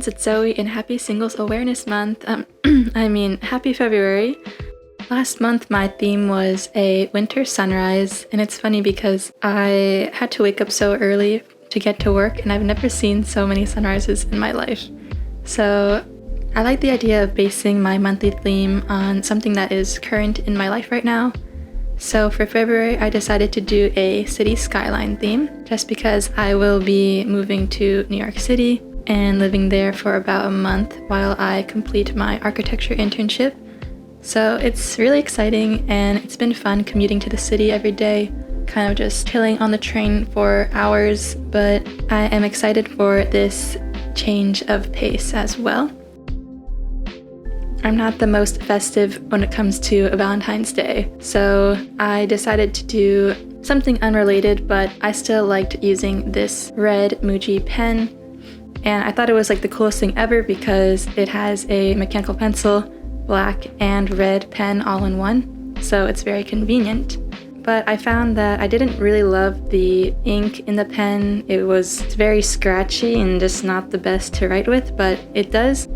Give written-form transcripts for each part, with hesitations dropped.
friends, it's Zoe and happy Singles Awareness Month. Happy February. Last month my theme was a winter sunrise, and it's funny because I had to wake up so early to get to work, and I've never seen so many sunrises in my life. So I like the idea of basing my monthly theme on something that is current in my life right now. So for February, I decided to do a city skyline theme, just because I will be moving to New York City and living there for about a month while I complete my architecture internship. So it's really exciting, and it's been fun commuting to the city every day, kind of just chilling on the train for hours, but I am excited for this change of pace as well. I'm not the most festive when it comes to Valentine's Day, so I decided to do something unrelated, but I still liked using this red MUJI pen, and I thought it was like the coolest thing ever because it has a mechanical pencil, black and red pen all in one, so it's very convenient. But I found that I didn't really love the ink in the pen. It was very scratchy and just not the best to write with, but it does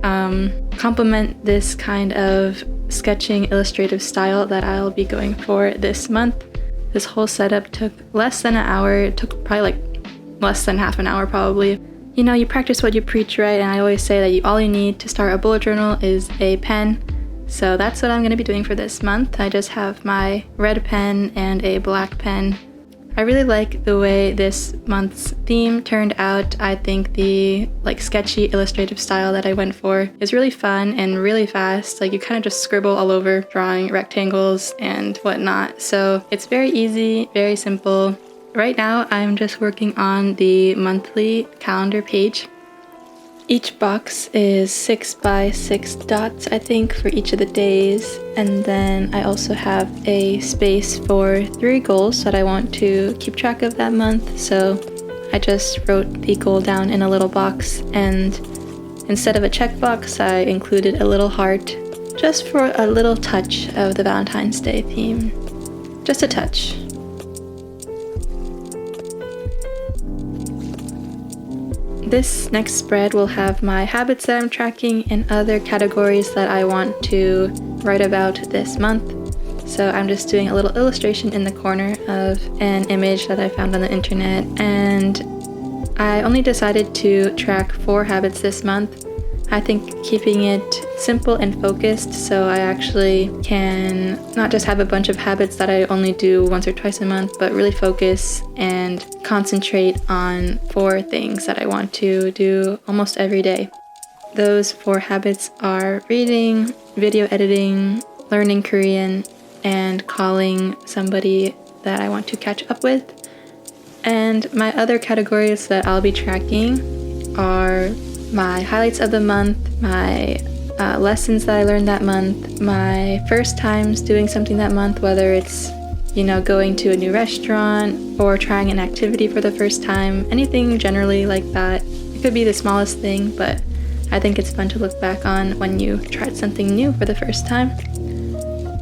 complement this kind of sketching illustrative style that I'll be going for this month. This whole setup took less than an hour. It took probably like less than half an hour probably. You know, you practice what you preach, right? And I always say that all you need to start a bullet journal is a pen. So that's what I'm going to be doing for this month. I just have my red pen and a black pen. I really like the way this month's theme turned out. I think the sketchy illustrative style that I went for is really fun and really fast. You kind of just scribble all over, drawing rectangles and whatnot. So it's very easy, very simple. Right now I'm just working on the monthly calendar page. Each box is 6 by 6 dots, I think, for each of the days. And then I also have a space for 3 goals that I want to keep track of that month. So I just wrote the goal down in a little box, and instead of a checkbox, I included a little heart just for a little touch of the Valentine's Day theme. Just a touch. This next spread will have my habits that I'm tracking and other categories that I want to write about this month. So I'm just doing a little illustration in the corner of an image that I found on the internet, and I only decided to track 4 habits this month. I think keeping it simple and focused so I actually can not just have a bunch of habits that I only do once or twice a month, but really focus and concentrate on 4 things that I want to do almost every day. Those 4 habits are reading, video editing, learning Korean, and calling somebody that I want to catch up with. And my other categories that I'll be tracking are my highlights of the month, my lessons that I learned that month, my first times doing something that month, whether it's, going to a new restaurant or trying an activity for the first time, anything generally like that. It could be the smallest thing, but I think it's fun to look back on when you tried something new for the first time.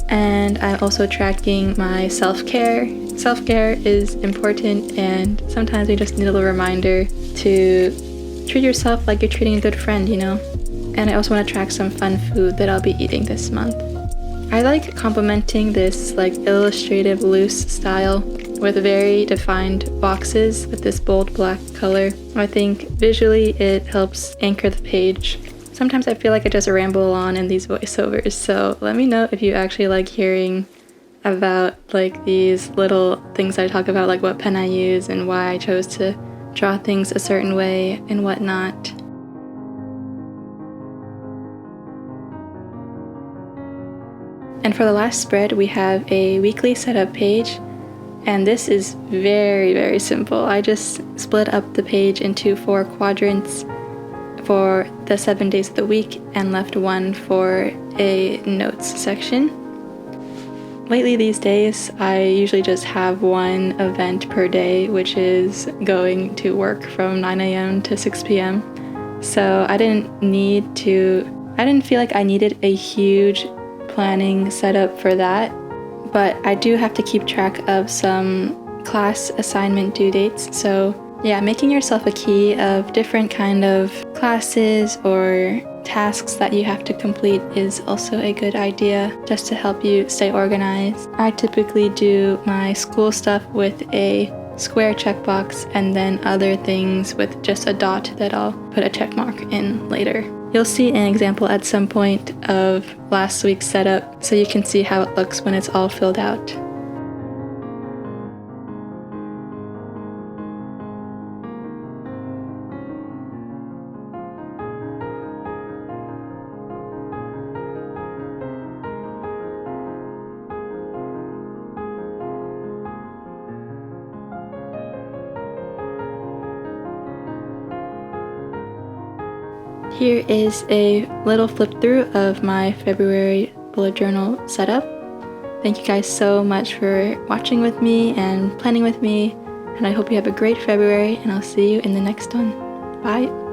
And I'm also tracking my self-care. Self-care is important, and sometimes we just need a little reminder to treat yourself like you're treating a good friend, And I also want to track some fun food that I'll be eating this month. I like complementing this illustrative loose style with very defined boxes with this bold black color. I think visually it helps anchor the page. Sometimes I feel like I just ramble on in these voiceovers, so let me know if you actually like hearing about these little things I talk about, like what pen I use and why I chose to draw things a certain way and whatnot. And for the last spread, we have a weekly setup page, and this is very, very simple. I just split up the page into 4 quadrants for the 7 days of the week and left 1 for a notes section. Lately these days, I usually just have 1 event per day, which is going to work from 9 a.m. to 6 p.m. So I didn't feel like I needed a huge planning setup for that, but I do have to keep track of some class assignment due dates. So Yeah, making yourself a key of different kind of classes or tasks that you have to complete is also a good idea, just to help you stay organized. I typically do my school stuff with a square checkbox and then other things with just a dot that I'll put a check mark in later. You'll see an example at some point of last week's setup so you can see how it looks when it's all filled out. Here is a little flip through of my February bullet journal setup. Thank you guys so much for watching with me and planning with me, and I hope you have a great February, and I'll see you in the next one. Bye!